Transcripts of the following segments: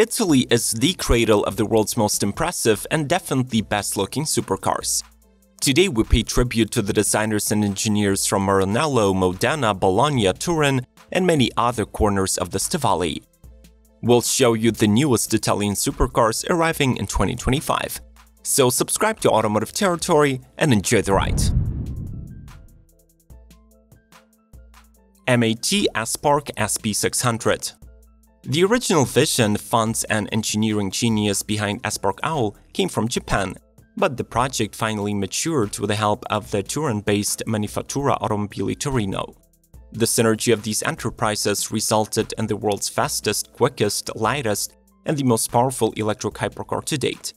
Italy is the cradle of the world's most impressive and definitely best-looking supercars. Today we pay tribute to the designers and engineers from Maranello, Modena, Bologna, Turin, and many other corners of the Stivali. We'll show you the newest Italian supercars arriving in 2025. So subscribe to Automotive Territory and enjoy the ride. MAT Aspark SP600. The original vision, funds, and engineering genius behind Aspark Owl came from Japan, but the project finally matured with the help of the Turin-based Manifattura Automobili Torino. The synergy of these enterprises resulted in the world's fastest, quickest, lightest, and the most powerful electric hypercar to date.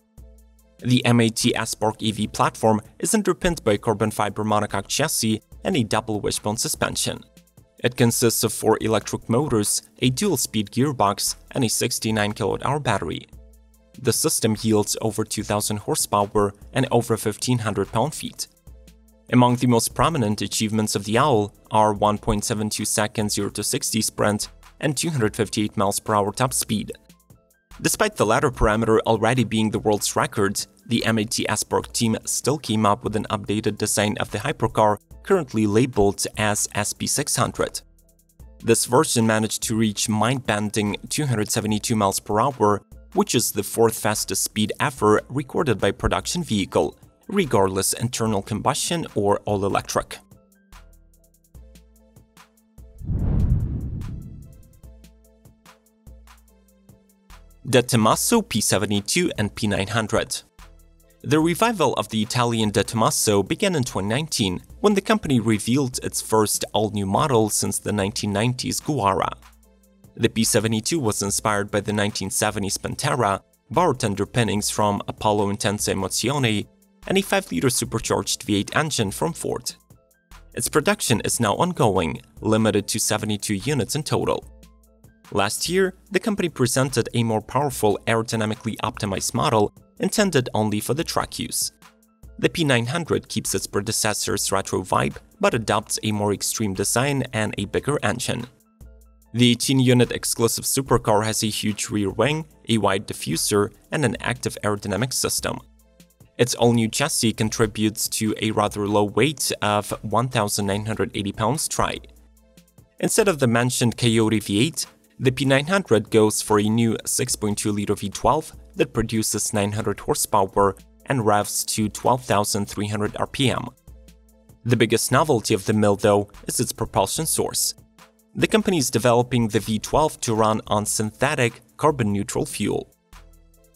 The MAT Aspark EV platform is underpinned by a carbon fiber monocoque chassis and a double wishbone suspension. It consists of 4 electric motors, a dual-speed gearbox, and a 69 kWh battery. The system yields over 2,000 horsepower and over 1,500 pound-feet. Among the most prominent achievements of the Owl are 1.72 second 0-60 sprint and 258 mph top speed. Despite the latter parameter already being the world's record, the MAT Aspark team still came up with an updated design of the hypercar, currently labeled as SP600. This version managed to reach mind-bending 272 mph, which is the 4th fastest speed ever recorded by a production vehicle, regardless internal combustion or all-electric. De Tomaso P72 and P900. The revival of the Italian De Tomaso began in 2019 when the company revealed its first all-new model since the 1990s Guara. The P72 was inspired by the 1970s Pantera, borrowed underpinnings from Apollo Intensa Emozione, and a 5-liter supercharged V8 engine from Ford. Its production is now ongoing, limited to 72 units in total. Last year, the company presented a more powerful, aerodynamically optimized model intended only for the truck use. The P900 keeps its predecessor's retro vibe, but adopts a more extreme design and a bigger engine. The 18-unit exclusive supercar has a huge rear wing, a wide diffuser, and an active aerodynamic system. Its all-new chassis contributes to a rather low weight of 1,980 pounds dry. Instead of the mentioned Coyote V8, the P900 goes for a new 6.2-liter V12 that produces 900 horsepower and revs to 12,300 RPM. The biggest novelty of the mill, though, is its propulsion source. The company is developing the V12 to run on synthetic, carbon-neutral fuel.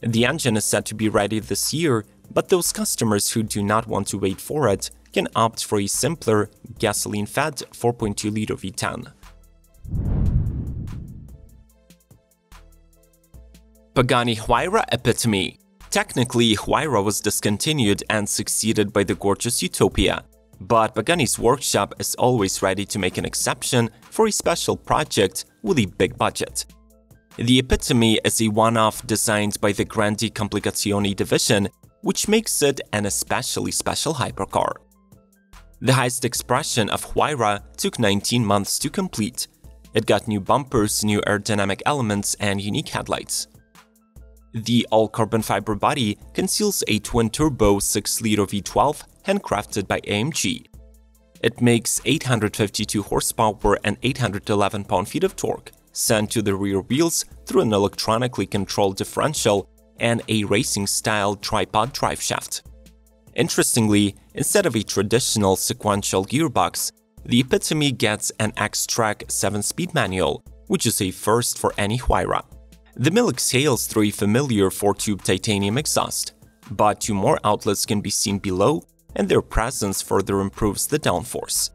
The engine is set to be ready this year, but those customers who do not want to wait for it can opt for a simpler, gasoline-fed 4.2-liter V10. Pagani Huayra Epitome. Technically, Huayra was discontinued and succeeded by the gorgeous Utopia, but Pagani's workshop is always ready to make an exception for a special project with a big budget. The Epitome is a one-off designed by the Grandi Complicazioni division, which makes it an especially special hypercar. The highest expression of Huayra took 19 months to complete. It got new bumpers, new aerodynamic elements, and unique headlights. The all-carbon fiber body conceals a twin-turbo 6-liter V12 handcrafted by AMG. It makes 852 horsepower and 811 pound-feet of torque, sent to the rear wheels through an electronically controlled differential and a racing-style tripod driveshaft. Interestingly, instead of a traditional sequential gearbox, the Epitome gets an X-Track 7-speed manual, which is a first for any Huayra. The mill exhales through a familiar 4-tube titanium exhaust, but 2 more outlets can be seen below, and their presence further improves the downforce.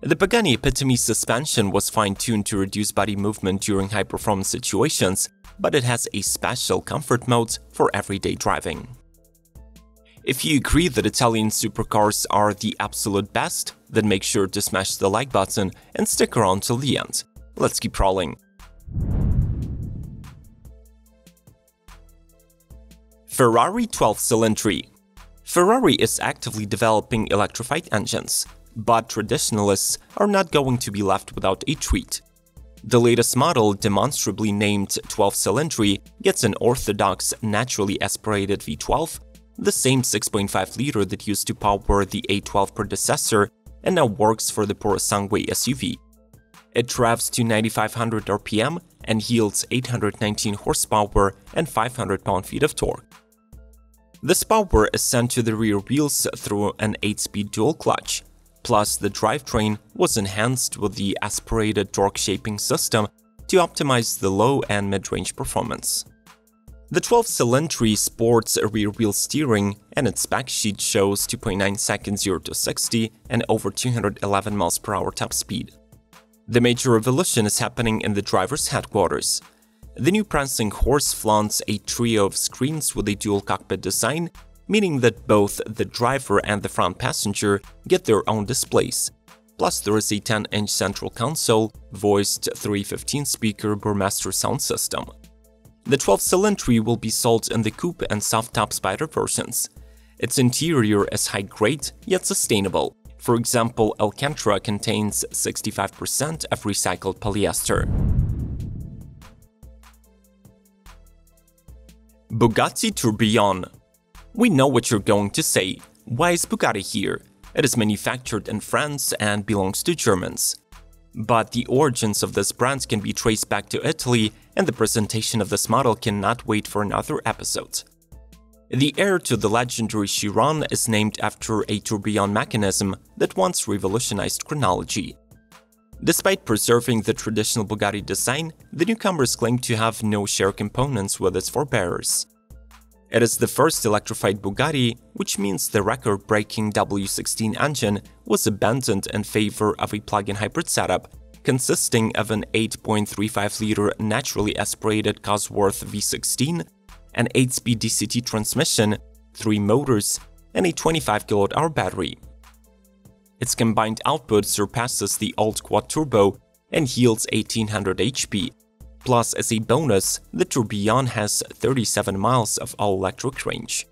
The Pagani Epitome suspension was fine-tuned to reduce body movement during high-performance situations, but it has a special comfort mode for everyday driving. If you agree that Italian supercars are the absolute best, then make sure to smash the like button and stick around till the end. Let's keep rolling. Ferrari 12-cylindry. Ferrari is actively developing electrified engines, but traditionalists are not going to be left without a treat. The latest model, demonstrably named 12-cylindry, gets an orthodox, naturally aspirated V12, the same 6.5-liter that used to power the A12 predecessor and now works for the Purosangue SUV. It revs to 9,500 RPM and yields 819 horsepower and 500 pound-feet of torque. This power is sent to the rear wheels through an 8-speed dual clutch. Plus, the drivetrain was enhanced with the aspirated torque shaping system to optimize the low and mid-range performance. The 12-cylindry sports a rear-wheel steering, and its spec sheet shows 2.9 seconds 0 to 60 and over 211 mph top speed. The major revolution is happening in the driver's headquarters. The new prancing horse flaunts a trio of screens with a dual cockpit design, meaning that both the driver and the front passenger get their own displays. Plus, there is a 10-inch central console, voiced 315-speaker Burmester sound system. The 12-cylindry will be sold in the coupe and soft-top Spider versions. Its interior is high-grade, yet sustainable. For example, Alcantara contains 65% of recycled polyester. Bugatti Tourbillon. We know what you're going to say. Why is Bugatti here? It is manufactured in France and belongs to Germans. But the origins of this brand can be traced back to Italy, and the presentation of this model cannot wait for another episode. The heir to the legendary Chiron is named after a tourbillon mechanism that once revolutionized chronology. Despite preserving the traditional Bugatti design, the newcomers claim to have no shared components with its forebears. It is the first electrified Bugatti, which means the record-breaking W16 engine was abandoned in favor of a plug-in hybrid setup, consisting of an 8.35-liter naturally aspirated Cosworth V16, an 8-speed DCT transmission, 3 motors, and a 25 kWh battery. Its combined output surpasses the old quad-turbo and yields 1800 HP. Plus, as a bonus, the Tourbillon has 37 miles of all-electric range.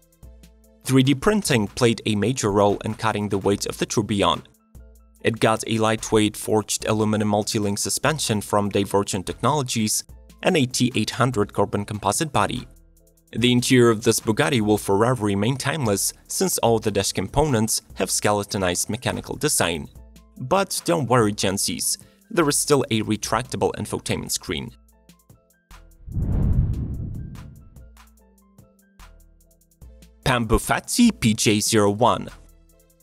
3D printing played a major role in cutting the weight of the Tourbillon. It got a lightweight forged aluminum multi-link suspension from Divergent Technologies and a T800 carbon composite body. The interior of this Bugatti will forever remain timeless, since all the dash components have skeletonized mechanical design. But don't worry, Gen Zs, there is still a retractable infotainment screen. Pambuffetti PJ01.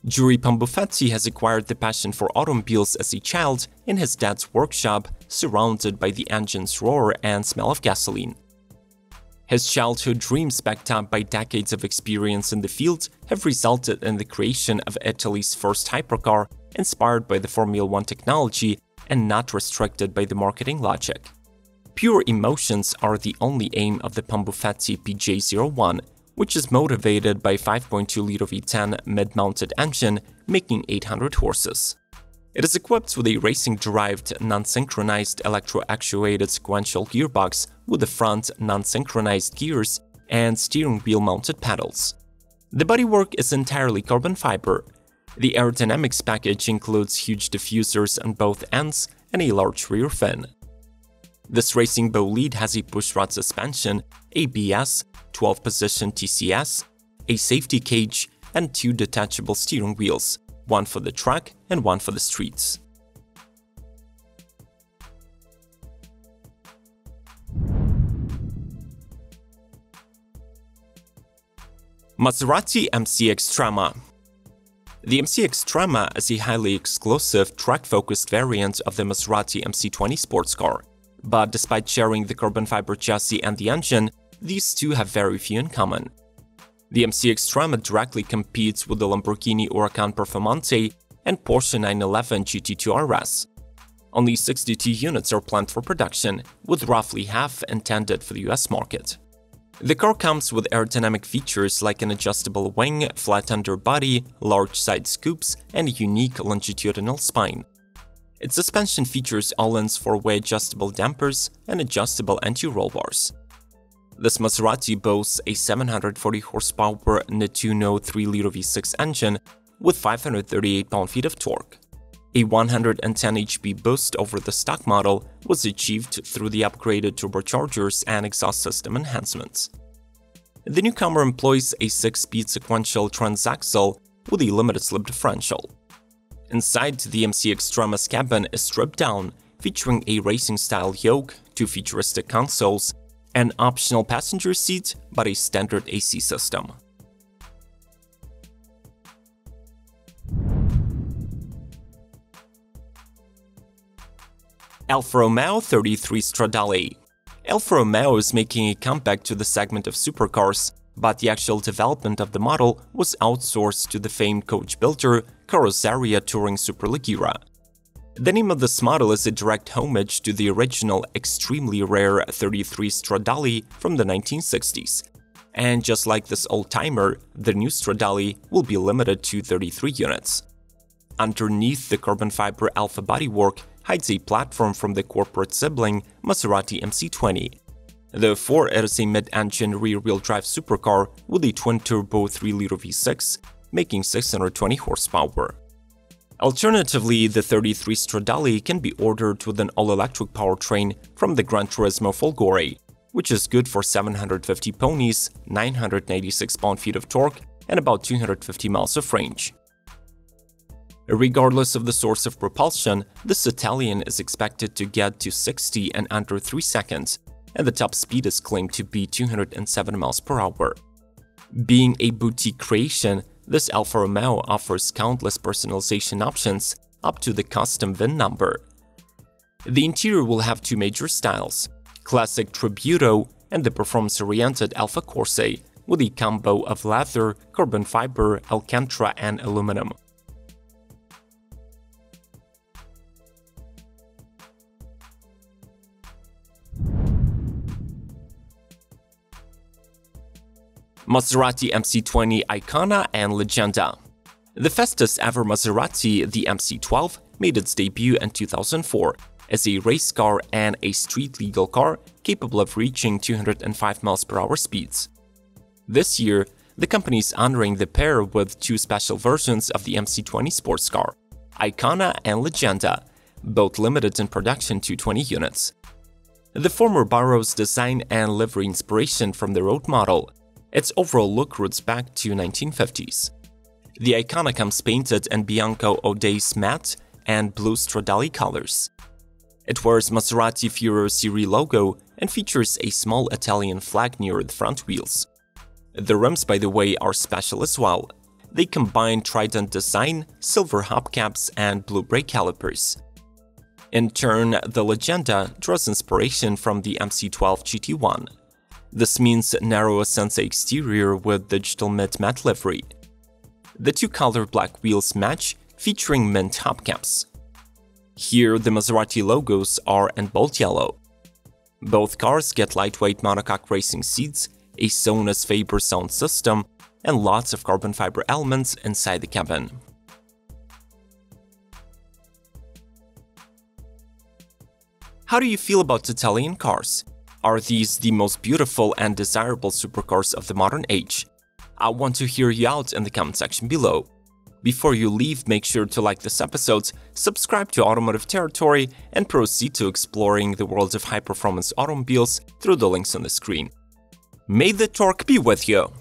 Giuri Pambuffetti has acquired the passion for automobiles as a child in his dad's workshop, surrounded by the engine's roar and smell of gasoline. His childhood dreams, backed up by decades of experience in the field, have resulted in the creation of Italy's first hypercar, inspired by the Formula One technology and not restricted by the marketing logic. Pure emotions are the only aim of the Pambuffetti PJ01, which is motivated by 5.2-liter V10 mid-mounted engine, making 800 horses. It is equipped with a racing-derived, non-synchronized electro-actuated sequential gearbox with the front non-synchronized gears and steering wheel-mounted pedals. The bodywork is entirely carbon fiber. The aerodynamics package includes huge diffusers on both ends and a large rear fin. This racing bolide has a pushrod suspension, ABS, 12-position TCS, a safety cage, and 2 detachable steering wheels, one for the track and one for the streets. Maserati MC Extrema. The MC Extrema is a highly exclusive, track-focused variant of the Maserati MC20 sports car. But despite sharing the carbon fiber chassis and the engine, these two have very few in common. The MC Extrema directly competes with the Lamborghini Huracan Performante and Porsche 911 GT2 RS. Only 62 units are planned for production, with roughly half intended for the US market. The car comes with aerodynamic features like an adjustable wing, flat underbody, large side scoops, and a unique longitudinal spine. Its suspension features Öhlins 4-way adjustable dampers and adjustable anti-roll bars. This Maserati boasts a 740 horsepower Nettuno 3-liter V6 engine with 538 pound-feet of torque. A 110 HP boost over the stock model was achieved through the upgraded turbochargers and exhaust system enhancements. The newcomer employs a 6-speed sequential transaxle with a limited slip differential. Inside, the MC Extremis cabin is stripped down, featuring a racing-style yoke, 2 futuristic consoles, an optional passenger seat, but a standard AC system. Alfa Romeo 33 Stradale. Alfa Romeo is making a comeback to the segment of supercars, but the actual development of the model was outsourced to the famed coach builder Carrozzeria Touring Superleggera. The name of this model is a direct homage to the original extremely rare 33 Stradale from the 1960s. And just like this old-timer, the new Stradale will be limited to 33 units. Underneath the carbon fiber Alfa bodywork hides a platform from the corporate sibling Maserati MC20. Therefore, it is a mid-engine rear-wheel drive supercar with a twin-turbo 3-liter V6, making 620 horsepower. Alternatively, the 33 Stradale can be ordered with an all-electric powertrain from the Gran Turismo Folgore, which is good for 750 ponies, 986 pound-feet of torque, and about 250 miles of range. Regardless of the source of propulsion, this Italian is expected to get to 60 in under 3 seconds, and the top speed is claimed to be 207 miles per hour. Being a boutique creation, this Alfa Romeo offers countless personalization options up to the custom VIN number. The interior will have 2 major styles, classic Tributo and the performance-oriented Alfa Corse, with a combo of leather, carbon fiber, Alcantara, and aluminum. Maserati MC20 Icona and Legenda. The fastest ever Maserati, the MC12, made its debut in 2004 as a race car and a street-legal car capable of reaching 205 mph speeds. This year, the company is honoring the pair with 2 special versions of the MC20 sports car, Icona and Legenda, both limited in production to 20 units. The former borrows design and livery inspiration from the road model. Its overall look roots back to 1950s. The Icona comes painted in Bianco O'Days matte and blue Stradale colors. It wears Maserati Furore Serie logo and features a small Italian flag near the front wheels. The rims, by the way, are special as well. They combine Trident design, silver hubcaps, and blue brake calipers. In turn, the Legenda draws inspiration from the MC12 GT1. This means narrow Sensei exterior with digital mid-matte livery. The 2-color black wheels match, featuring mint hubcaps. Here, the Maserati logos are in bold yellow. Both cars get lightweight monocoque racing seats, a Sonus Faber sound system, and lots of carbon fiber elements inside the cabin. How do you feel about Italian cars? Are these the most beautiful and desirable supercars of the modern age? I want to hear you out in the comment section below. Before you leave, make sure to like this episode, subscribe to Automotive Territory, and proceed to exploring the world of high-performance automobiles through the links on the screen. May the torque be with you!